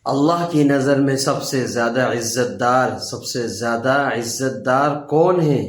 اللہ کی نظر میں سب سے زیادہ عزت دار کون ہے؟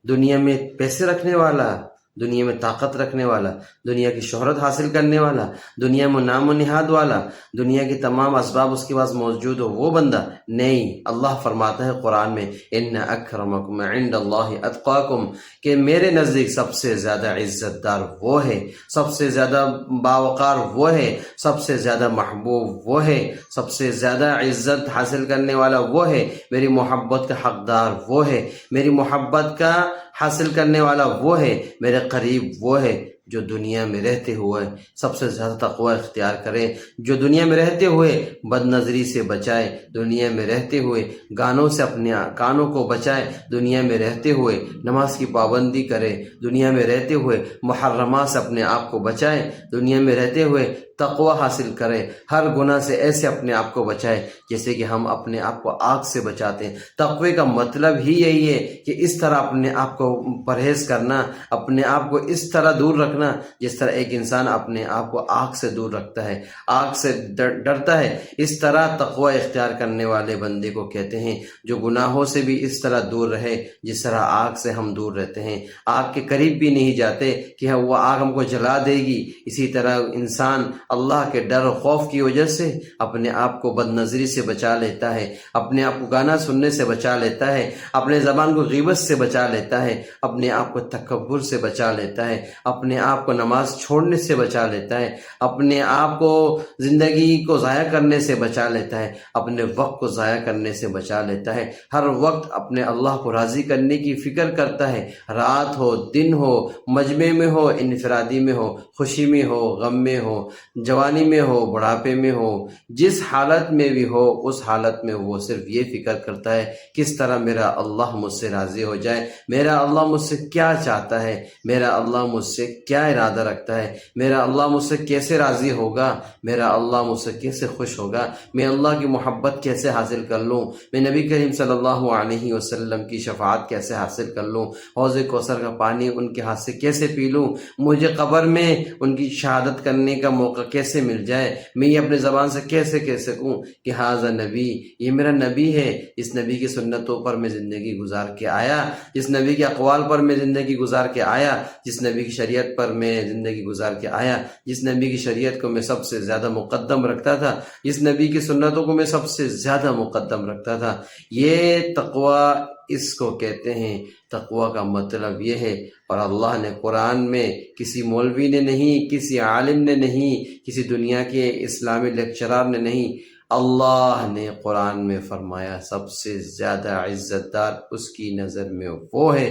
دنیا میں پیسے رکھنے والا، دنیا میں طاقت رکھنے والا، دنیا کی شہرت حاصل کرنے والا، دنیا میں نام و نہاد والا، دنیا کی تمام اسباب اس کے پاس موجود ہو وہ بندہ نہیں۔ اللہ فرماتا ہے قرآن میں ان اکرمکم عند اللہ اتقاکم، کہ میرے نزدیک سب سے زیادہ عزت دار وہ ہے، سب سے زیادہ باوقار وہ ہے، سب سے زیادہ محبوب وہ ہے، سب سے زیادہ عزت حاصل کرنے والا وہ ہے، میری محبت کا حقدار وہ ہے، میری محبت کا حاصل کرنے والا وہ ہے، میرے قریب وہ ہے جو دنیا میں رہتے ہوئے سب سے زیادہ تقوی اختیار کرے، جو دنیا میں رہتے ہوئے بد نظری سے بچائے، دنیا میں رہتے ہوئے گانوں سے اپنے کانوں کو بچائے، دنیا میں رہتے ہوئے نماز کی پابندی کرے، دنیا میں رہتے ہوئے محرمات سے اپنے آپ کو بچائے، دنیا میں رہتے ہوئے تقوی حاصل کرے، ہر گناہ سے ایسے اپنے آپ کو بچائے جیسے کہ ہم اپنے آپ کو آگ سے بچاتے ہیں۔ تقوی کا مطلب ہی یہی ہے کہ اس طرح اپنے آپ کو پرہیز کرنا، اپنے آپ کو اس طرح دور رکھنا جس طرح ایک انسان اپنے آپ کو آگ سے دور رکھتا ہے، آگ سے ڈرتا ہے، اس طرح تقوی اختیار کرنے والے بندے کو کہتے ہیں جو گناہوں سے بھی اس طرح دور رہے جس طرح آگ سے ہم دور رہتے ہیں، آگ کے قریب بھی نہیں جاتے کہ وہ آگ ہم کو جلا دے گی۔ اسی طرح انسان اللہ کے ڈر و خوف کی وجہ سے اپنے آپ کو بد نظری سے بچا لیتا ہے، اپنے آپ کو گانا سننے سے بچا لیتا ہے، اپنے زبان کو غیبت سے بچا لیتا ہے، اپنے آپ کو تکبر سے بچا لیتا ہے، اپنے آپ کو نماز چھوڑنے سے بچا لیتا ہے، اپنے آپ کو زندگی کو ضائع کرنے سے بچا لیتا ہے، اپنے وقت کو ضائع کرنے سے بچا لیتا ہے، ہر وقت اپنے اللہ کو راضی کرنے کی فکر کرتا ہے، رات ہو دن ہو، مجمع میں ہو انفرادی میں ہو، خوشی میں ہو غم میں ہو، جوانی میں ہو بڑھاپے میں ہو، جس حالت میں بھی ہو اس حالت میں وہ صرف یہ فکر کرتا ہے کس طرح میرا اللہ مجھ سے راضی ہو جائے، میرا اللہ مجھ سے کیا چاہتا ہے، میرا اللہ مجھ سے کیا ارادہ رکھتا ہے، میرا اللہ مجھ سے کیسے راضی ہوگا، میرا اللہ مجھ سے کیسے خوش ہوگا، میں اللہ کی محبت کیسے حاصل کر لوں، میں نبی کریم صلی اللہ علیہ وسلم کی شفاعت کیسے حاصل کر لوں، حوض کوثر کا پانی ان کے ہاتھ سے کیسے پی لوں، مجھے قبر میں ان کی شہادت کرنے کا موقع کیسے مل جائے، میں یہ اپنے زبان سے کیسے کہہ سکوں کہ ھذا نبی، یہ میرا نبی ہے، اس نبی کی سنتوں پر میں زندگی گزار کے آیا، جس نبی کے اقوال پر میں زندگی گزار کے آیا، جس نبی کی شریعت پر میں زندگی گزار کے آیا، جس نبی کی شریعت کو میں سب سے زیادہ مقدم رکھتا تھا، جس نبی کی سنتوں کو میں سب سے زیادہ مقدم رکھتا تھا۔ یہ تقوی اس کو کہتے ہیں، تقوی کا مطلب یہ ہے۔ اور اللہ نے قرآن میں کسی مولوی نے نہیں، کسی عالم نے نہیں، کسی دنیا کے اسلامی لیکچرار نے نہیں، اللہ نے قرآن میں فرمایا سب سے زیادہ عزت دار اس کی نظر میں وہ ہے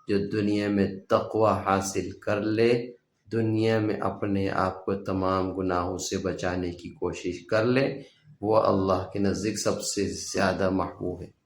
جو دنیا میں تقوی حاصل کر لے، دنیا میں اپنے آپ کو تمام گناہوں سے بچانے کی کوشش کر لے، وہ اللہ کے نزدیک سب سے زیادہ محبوب ہے۔